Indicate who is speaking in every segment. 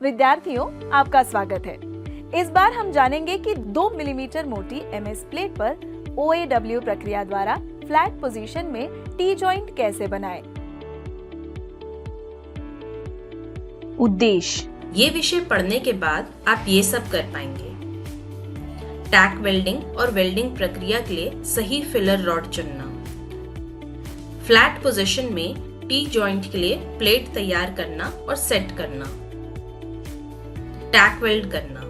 Speaker 1: विद्यार्थियों, आपका स्वागत है। इस बार हम जानेंगे कि 2 मिलीमीटर मोटी एमएस प्लेट पर OAW प्रक्रिया द्वारा फ्लैट पोजीशन में टी जॉइंट कैसे बनाएं।
Speaker 2: उद्देश्य: ये विषय पढ़ने के बाद आप ये सब कर पाएंगे। टैक वेल्डिंग और वेल्डिंग प्रक्रिया के लिए सही फिलर रॉड चुनना, फ्लैट पोजीशन में टी जॉइंट के लिए प्लेट तैयार करना और सेट करना, टैक वेल्ड करना।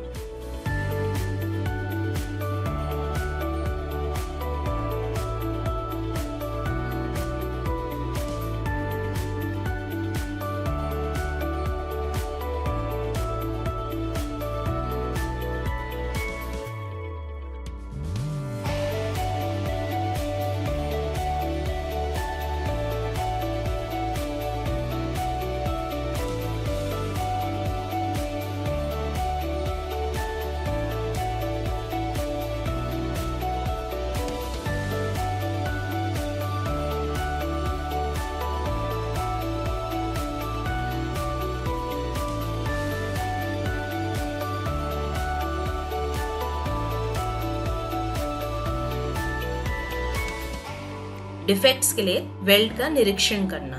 Speaker 2: डिफेक्ट्स के लिए वेल्ड का निरीक्षण करना।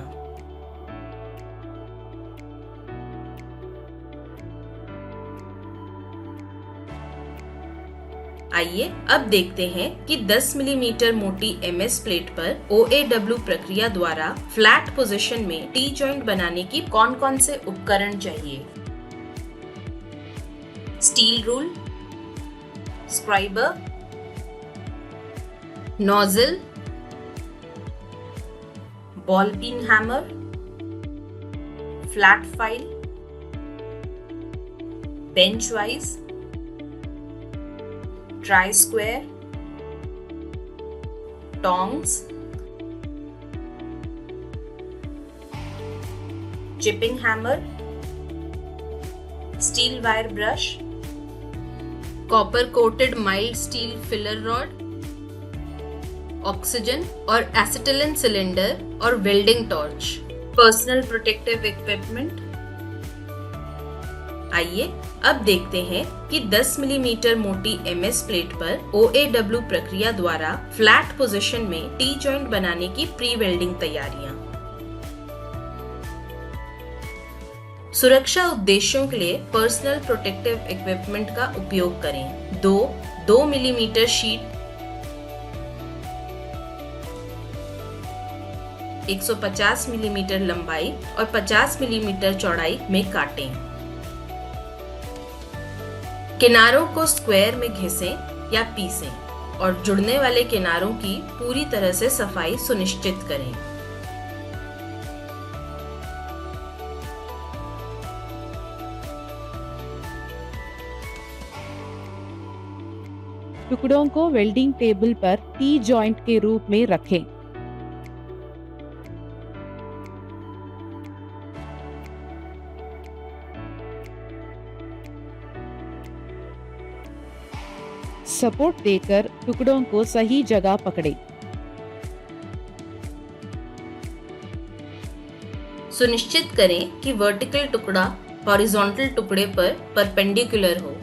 Speaker 2: आइए अब देखते हैं कि 10 मिलीमीटर मोटी एमएस प्लेट पर OAW प्रक्रिया द्वारा फ्लैट पोजीशन में टी जॉइंट बनाने की कौन कौन से उपकरण चाहिए। Steel rule, scriber, nozzle, ball pin hammer, flat file, bench wise, try square, tongs, chipping hammer, steel wire brush, copper coated mild steel filler rod, oxygen और एसिटिलीन सिलेंडर और welding torch, personal protective equipment. आइए अब देखते हैं कि 10 millimetre मोटी MS plate पर OAW प्रक्रिया द्वारा फ्लैट पोजीशन में टी जॉइंट बनाने की प्री वेल्डिंग तैयारियां। सुरक्षा उद्देश्यों के लिए पर्सनल प्रोटेक्टिव इक्विपमेंट का उपयोग करें। 2 मिलीमीटर शीट 150 मिलीमीटर लंबाई और 50 मिलीमीटर चौड़ाई में काटें। किनारों को स्क्वायर में घिसें या पीसें और जुड़ने वाले किनारों की पूरी तरह से सफाई सुनिश्चित करें।
Speaker 3: टुकड़ों को वेल्डिंग टेबल पर टी जॉइंट के रूप में रखें। सपोर्ट देकर टुकड़ों को सही जगह पकड़ें।
Speaker 2: सुनिश्चित करें कि वर्टिकल टुकड़ा हॉरिजॉन्टल टुकड़े पर परपेंडिकुलर हो।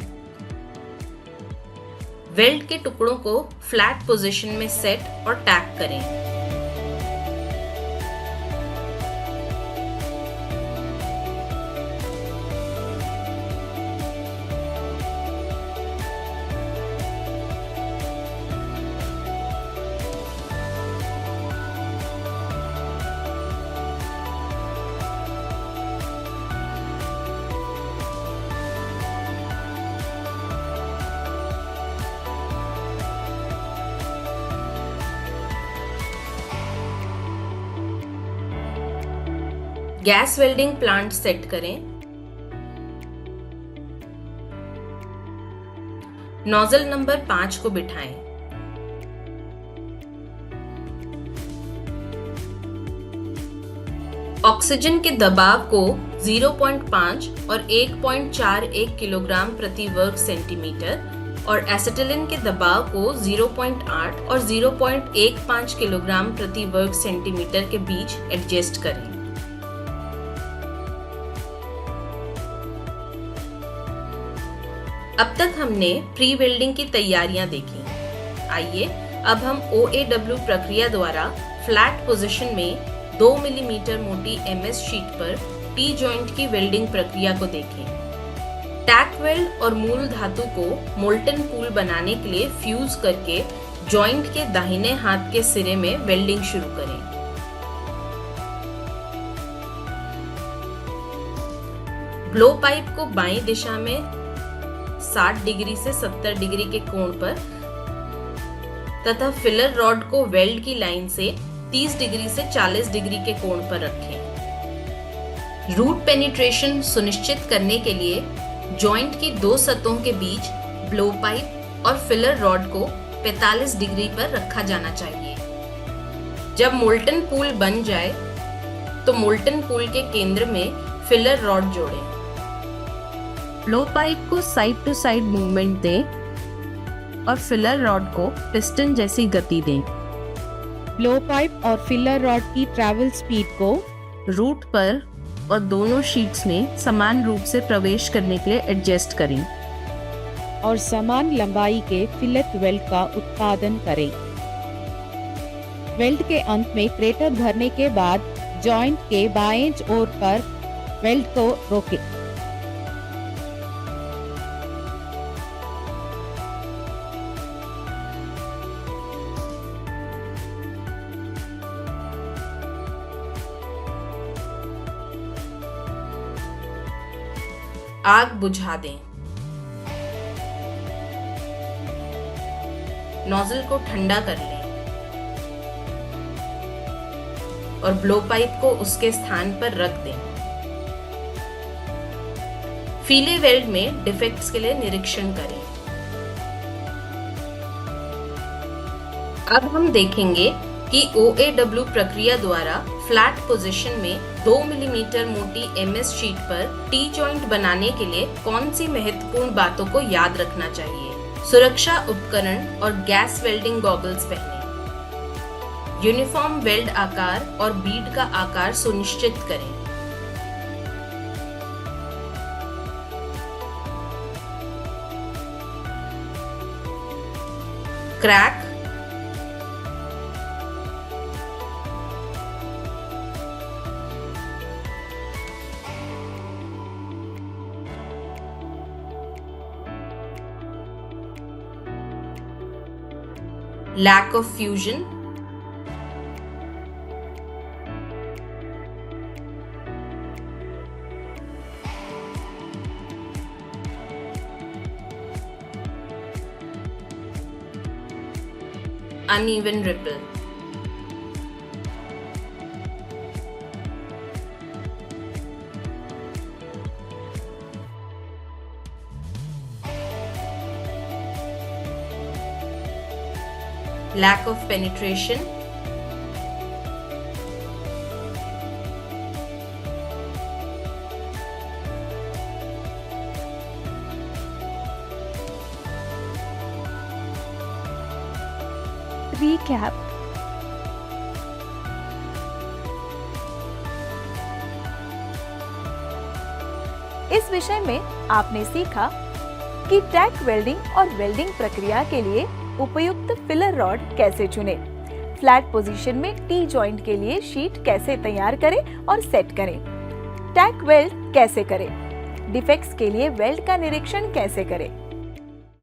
Speaker 2: वेल्ड के टुकड़ों को फ्लैट पोजीशन में सेट और टैक करें। गैस वेल्डिंग प्लांट सेट करें। नोजल नंबर 5 को बिठाएं। ऑक्सीजन के दबाव को 0.5 और 1.41 किलोग्राम प्रति वर्ग सेंटीमीटर और एसिटिलीन के दबाव को 0.8 और 0.15 किलोग्राम प्रति वर्ग सेंटीमीटर के बीच एडजस्ट करें। अब तक हमने प्री वेल्डिंग की तैयारियां देखी। आइए अब हम OAW प्रक्रिया द्वारा फ्लैट पोजीशन में 2 मिलीमीटर मोटी MS शीट पर टी जॉइंट की वेल्डिंग प्रक्रिया को देखें। टैक वेल्ड और मूल धातु को मोल्टन पूल बनाने के लिए फ्यूज करके जॉइंट के दाहिने हाथ के सिरे में वेल्डिंग शुरू करें। ब्लो पाइप को बाईं दिशा में 60 डिग्री से 70 डिग्री के कोण पर तथा फिलर रॉड को वेल्ड की लाइन से 30 डिग्री से 40 डिग्री के कोण पर रखें। रूट पेनिट्रेशन सुनिश्चित करने के लिए जॉइंट की 2 सतहों के बीच ब्लो पाइप और फिलर रॉड को 45 डिग्री पर रखा जाना चाहिए। जब मोल्टन पूल बन जाए तो मोल्टन पूल के केंद्र में फिलर रॉड जोड़ें। ब्लो पाइप को साइड टू साइड मूवमेंट दें और फिलर रॉड को पिस्टन जैसी गति दें।
Speaker 3: ब्लो पाइप और फिलर रॉड की ट्रैवल स्पीड को
Speaker 2: रूट पर और दोनों शीट्स में समान रूप से प्रवेश करने के लिए एडजस्ट करें
Speaker 3: और समान लंबाई के फिलेट वेल्ड का उत्पादन करें। वेल्ड के अंत में क्रेटर भरने के बाद जॉइंट के बाएं ओर पर वेल्ड को रोकें।
Speaker 2: आग बुझा दें। नोजल को ठंडा कर लें और ब्लो पाइप को उसके स्थान पर रख दें। फीले वेल्ड में डिफेक्ट्स के लिए निरीक्षण करें। अब हम देखेंगे कि OAW प्रक्रिया द्वारा फ्लैट पोजीशन में 2 मिलीमीटर मोटी MS शीट पर टी जॉइंट बनाने के लिए कौन सी महत्वपूर्ण बातों को याद रखना चाहिए। सुरक्षा उपकरण और गैस वेल्डिंग गॉगल्स पहनें। यूनिफॉर्म वेल्ड आकार और बीड का आकार सुनिश्चित करें। Crack, lack of fusion, uneven ripple. Lack of penetration,
Speaker 1: recap. इस विषय में आपने सीखा कि टैक वेल्डिंग और वेल्डिंग प्रक्रिया के लिए उपयुक्त फिलर रॉड कैसे चुनें, फ्लैट पोजीशन में टी जॉइंट के लिए शीट कैसे तैयार करें और सेट करें, टैक वेल्ड कैसे करें, डिफेक्ट्स के लिए वेल्ड का निरीक्षण कैसे करें,